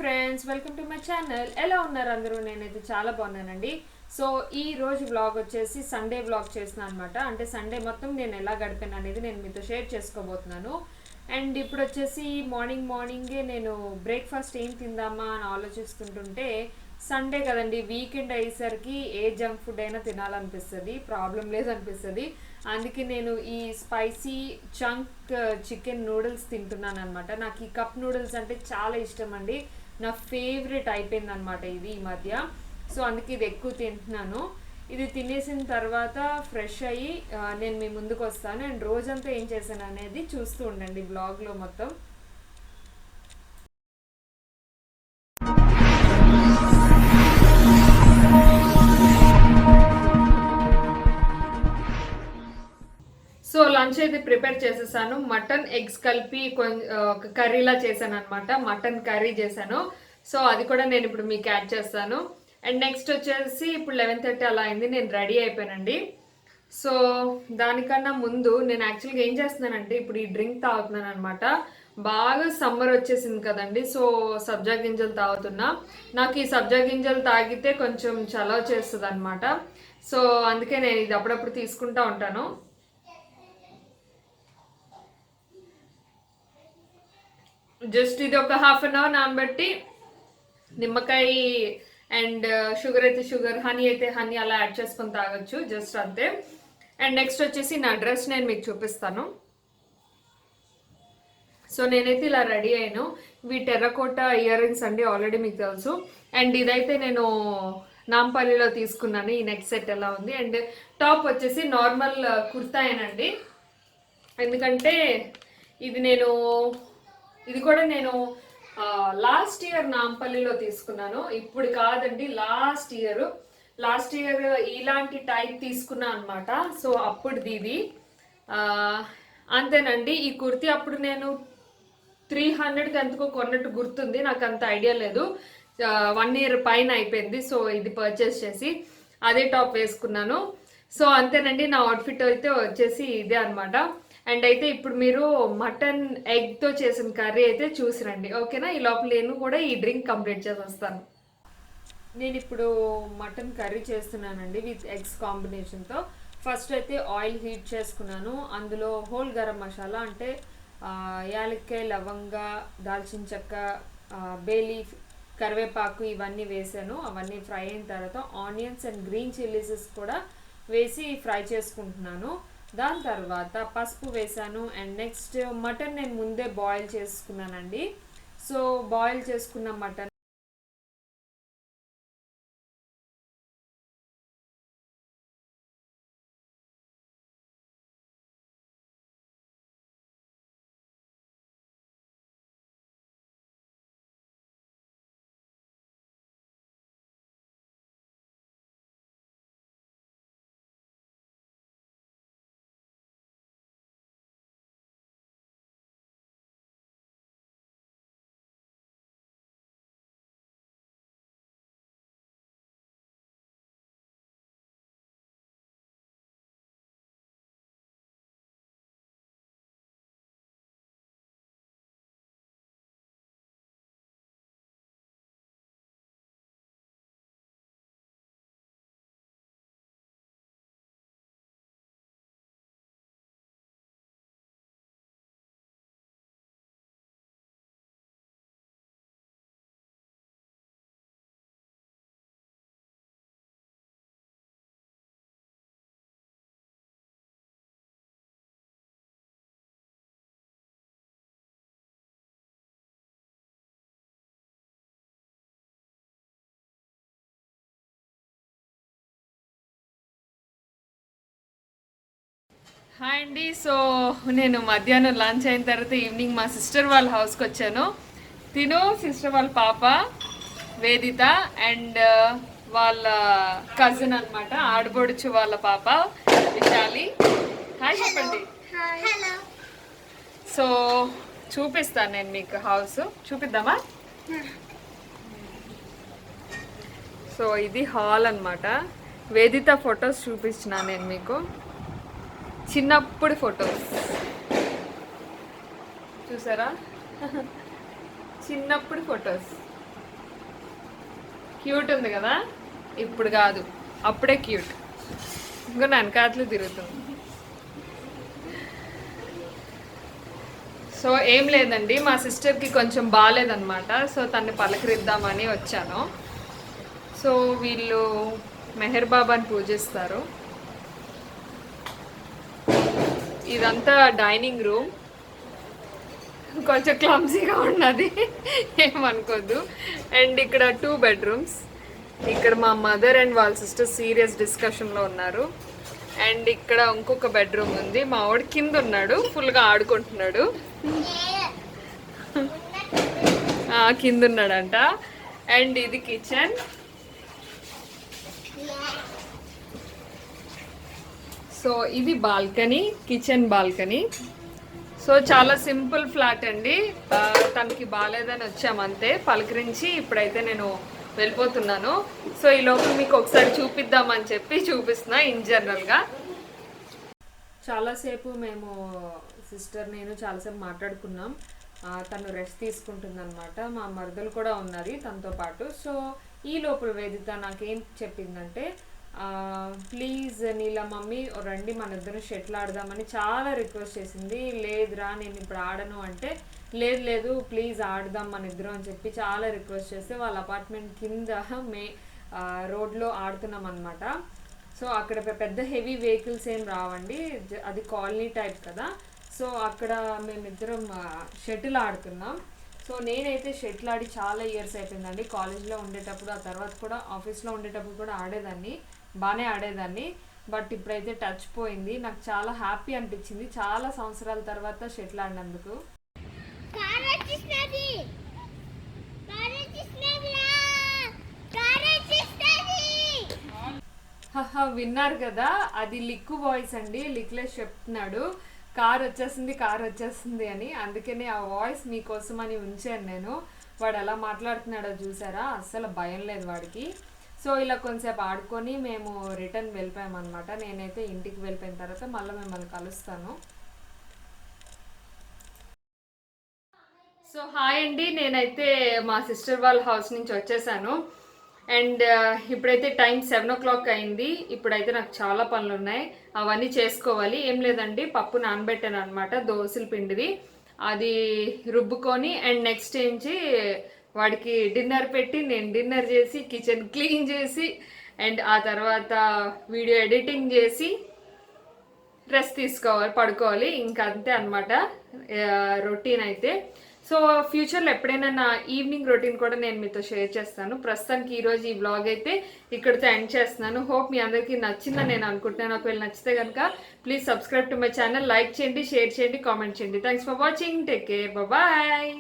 Friends, welcome to my channel. ఎలా ఉన్నారు అందరూ? నేనైతే చాలా బాగున్నానండి. సో ఈ రోజు వ్లాగ్ వచ్చేసి సండే వ్లాగ్ చేస్తున్నాను అనమాట. అంటే సండే మొత్తం నేను ఎలా గడిపాను అనేది నేను మీతో షేర్ చేసుకోబోతున్నాను. అండ్ ఇప్పుడు వచ్చేసి మార్నింగే నేను బ్రేక్ఫాస్ట్ ఏం తిందామా అని ఆలోచిస్తుంటుంటే, సండే కదండి, వీకెండ్ అయ్యేసరికి ఏ జంక్ ఫుడ్ అయినా తినాలనిపిస్తుంది, ప్రాబ్లం లేదనిపిస్తుంది. అందుకే నేను ఈ స్పైసీ చంక్ చికెన్ నూడిల్స్ తింటున్నాను అనమాట. నాకు ఈ కప్ నూడిల్స్ అంటే చాలా ఇష్టం అండి. నా ఫేవరెట్ అయిపోయింది అనమాట ఇది ఈ మధ్య. సో అందుకే ఇది ఎక్కువ తింటున్నాను. ఇది తినేసిన తర్వాత ఫ్రెష్ అయ్యి నేను మీ ముందుకు వస్తాను. అండ్ రోజంతా ఏం చేశాను అనేది చూస్తూ ఉండండి బ్లాగ్లో మొత్తం. సో లంచ్ అయితే ప్రిపేర్ చేసేసాను. మటన్ ఎగ్స్ కలిపి ఒక కర్రీలా చేశాను అనమాట. మటన్ కర్రీ చేశాను. సో అది కూడా నేను ఇప్పుడు మీకు యాడ్ చేస్తాను. అండ్ నెక్స్ట్ వచ్చేసి ఇప్పుడు 11:30 అలా అయింది, నేను రెడీ అయిపోయానండి. సో దానికన్నా ముందు నేను యాక్చువల్గా ఏం చేస్తున్నానంటే ఇప్పుడు ఈ డ్రింక్ తాగుతున్నాను అనమాట. బాగా సమ్మర్ వచ్చేసింది కదండి, సో సబ్జా గింజలు తాగుతున్నా. నాకు ఈ సబ్జా గింజలు తాగితే కొంచెం చలవ చేస్తుంది అనమాట. సో అందుకే నేను ఇది అప్పుడప్పుడు తీసుకుంటా ఉంటాను. జస్ట్ ఇది ఒక హాఫ్ అన్ అవర్ నానబెట్టి నిమ్మకాయ అండ్ షుగర్ అయితే షుగర్, హనీ అయితే హనీ అలా యాడ్ చేసుకొని తాగొచ్చు, జస్ట్ అంతే. అండ్ నెక్స్ట్ వచ్చేసి నా డ్రెస్ నేను మీకు చూపిస్తాను. సో నేనైతే ఇలా రెడీ అయ్యాను. ఇవి టెర్రకోట ఇయర్ రింగ్స్ అండి, ఆల్రెడీ మీకు తెలుసు. అండ్ ఇదైతే నేను నాంపల్లిలో తీసుకున్నాను. ఈ నెక్ సెట్ ఎలా ఉంది. అండ్ టాప్ వచ్చేసి నార్మల్ కుర్తాయేనండి, ఎందుకంటే ఇది కూడా నేను లాస్ట్ ఇయర్ నాంపల్లిలో తీసుకున్నాను. ఇప్పుడు కాదండి, లాస్ట్ ఇయర్ ఇలాంటి టైప్ తీసుకున్నా అనమాట. సో అప్పుడుది ఇది అంతేనండి. ఈ కుర్తీ అప్పుడు నేను 300కి ఎంతకో కొన్నట్టు గుర్తుంది, నాకు అంత ఐడియా లేదు. 1 ఇయర్ పైన అయిపోయింది. సో ఇది పర్చేస్ చేసి అదే టాప్ వేసుకున్నాను. సో అంతేనండి, నా అవుట్ఫిట్ అయితే వచ్చేసి ఇదే అనమాట. అండ్ అయితే ఇప్పుడు మీరు మటన్ ఎగ్తో చేసిన కర్రీ అయితే చూసిరండి, ఓకేనా? ఈ లోపల నేను కూడా ఈ డ్రింక్ కంప్లీట్ చేసి వస్తాను. నేను ఇప్పుడు మటన్ కర్రీ చేస్తున్నానండి విత్ ఎగ్స్ కాంబినేషన్తో. ఫస్ట్ అయితే ఆయిల్ హీట్ చేసుకున్నాను. అందులో హోల్ గరం మసాలా అంటే యాలక్కాయ, లవంగ, దాల్చిన చెక్క, బేలీఫ్, కరివేపాకు ఇవన్నీ వేసాను. అవన్నీ ఫ్రై అయిన తర్వాత ఆనియన్స్ అండ్ గ్రీన్ చిల్లీస్ కూడా వేసి ఫ్రై చేసుకుంటున్నాను. దాని తర్వాత పసుపు వేసాను. అండ్ నెక్స్ట్ మటన్ నేను ముందే బాయిల్ చేసుకున్నానండి. సో బాయిల్ చేసుకున్న మటన్ హాయ్ అండి. సో నేను మధ్యాహ్నం లంచ్ అయిన తర్వాత ఈవినింగ్ మా సిస్టర్ వాళ్ళ హౌస్కి వచ్చాను. సిస్టర్ వాళ్ళ పాప వేదిత అండ్ వాళ్ళ కజిన్ అనమాట, ఆడబొడుచు వాళ్ళ పాప విశాలి. హాయ్ చెప్పండి. సో చూపిస్తాను నేను మీకు హౌస్, చూపిద్దామా? సో ఇది హాల్ అనమాట. వేదిత ఫొటోస్ చూపించిన నేను మీకు, చిన్నప్పుడు ఫొటోస్ చూసారా? చిన్నప్పుడు ఫొటోస్ క్యూట్ ఉంది కదా, ఇప్పుడు కాదు అప్పుడే క్యూట్. ఇంకో వెనకాతలు తిరుగుతుంది. సో ఏం లేదండి, మా సిస్టర్కి కొంచెం బాగాలేదనమాట. సో తన్ని పలకరిద్దామని వచ్చాను. సో వీళ్ళు మెహర్ బాబాని పూజిస్తారు. ఇదంతా డైనింగ్ రూమ్, కొంచెం క్లమ్సీగా ఉన్నది, ఏమనుకోద్దు. అండ్ ఇక్కడ 2 బెడ్రూమ్స్. ఇక్కడ మా మదర్ అండ్ వాళ్ళ సిస్టర్ సీరియస్ డిస్కషన్లో ఉన్నారు. అండ్ ఇక్కడ ఇంకొక బెడ్రూమ్ ఉంది. మా వాడు కింద ఉన్నాడు, ఫుల్గా ఆడుకుంటున్నాడు. కింద ఉన్నాడంట. అండ్ ఇది కిచెన్. సో ఇది బాల్కనీ, కిచెన్ బాల్కనీ. సో చాలా సింపుల్ ఫ్లాట్ అండి. తనకి బాగాలేదని వచ్చామంతే, పలకరించి ఇప్పుడైతే నేను వెళ్ళిపోతున్నాను. సో ఈ లోపల మీకు ఒకసారి చూపిద్దామని చెప్పి చూపిస్తున్నా ఇన్ జనరల్గా. చాలాసేపు మేము సిస్టర్ నేను చాలాసేపు మాట్లాడుకున్నాం. తను రెస్ట్ తీసుకుంటుందన్నమాట. మా మరదలు కూడా ఉన్నది తనతో పాటు. సో ఈ లోపల వేదిత నాకేం చెప్పిందంటే, ప్లీజ్ నీళ్ళ మమ్మీ రండి మన ఇద్దరు షటిల్ ఆడదామని చాలా రిక్వెస్ట్ చేసింది. లేదురా నేను ఇప్పుడు ఆడను అంటే, లేదు ప్లీజ్ ఆడదాం మన ఇద్దరం అని చెప్పి చాలా రిక్వెస్ట్ చేస్తే వాళ్ళ అపార్ట్మెంట్ కింద రోడ్లో ఆడుతున్నాం అనమాట. సో అక్కడ పెద్ద హెవీ వెహికల్స్ ఏం రావండి, అది కాలనీ టైప్ కదా. సో అక్కడ మేమిద్దరం షటిల్ ఆడుతున్నాం. సో నేనైతే షటిల్ ఆడి చాలా ఇయర్స్ అయిపోయిందండి. కాలేజ్లో ఉండేటప్పుడు, ఆ తర్వాత కూడా ఆఫీస్లో ఉండేటప్పుడు కూడా ఆడేదాన్ని, బాగానే ఆడేదాన్ని. బట్ ఇప్పుడైతే టచ్ పోయింది. నాకు చాలా హ్యాపీ అనిపించింది చాలా సంవత్సరాల తర్వాత షటిల్ ఆడినందుకు. విన్నారు కదా, అది లిక్కు వాయిస్ అండి. లిక్లెస్ చెప్తున్నాడు కార్ వచ్చేస్తుంది అని. అందుకనే ఆ వాయిస్ మీకోసం అని ఉంచాను నేను. వాడు ఎలా మాట్లాడుతున్నాడో చూసారా, అస్సలు భయం లేదు వాడికి. సో ఇలా కొంచెంసేపు ఆడుకొని మేము రిటర్న్ వెళ్ళిపోయామన్నమాట. నేనైతే ఇంటికి వెళ్ళిపోయిన తర్వాత మళ్ళీ మిమ్మల్ని కలుస్తాను. సో హాయ్ అండి, నేనైతే మా సిస్టర్ వాళ్ళ హౌస్ నుంచి వచ్చేసాను. అండ్ ఇప్పుడైతే టైం 7 o'clock అయింది. ఇప్పుడైతే నాకు చాలా పనులు ఉన్నాయి, అవన్నీ చేసుకోవాలి. ఏం లేదండి, పప్పు నానబెట్టాను అనమాట, దోశల పిండిది. అది రుబ్బుకొని అండ్ నెక్స్ట్ ఏంచి వాడికి డిన్నర్ పెట్టి నేను డిన్నర్ చేసి కిచెన్ క్లీన్ చేసి అండ్ ఆ తర్వాత వీడియో ఎడిటింగ్ చేసి రెస్ట్ తీసుకోవాలి, పడుకోవాలి. ఇంకా అంతే అనమాట రొటీన్ అయితే. సో ఫ్యూచర్లో ఎప్పుడైనా నా ఈవినింగ్ రొటీన్ కూడా నేను మీతో షేర్ చేస్తాను. ప్రస్తుతానికి ఈరోజు ఈ వ్లాగ్ అయితే ఇక్కడితో ఎండ్ చేస్తున్నాను. హోప్ మీ అందరికీ నచ్చిందని నేను అనుకుంటున్నాను. ఒకవేళ నచ్చితే కనుక please subscribe to my channel, like చేయండి, షేర్ చేయండి, కామెంట్ చేయండి. Thanks for watching, take care, bye.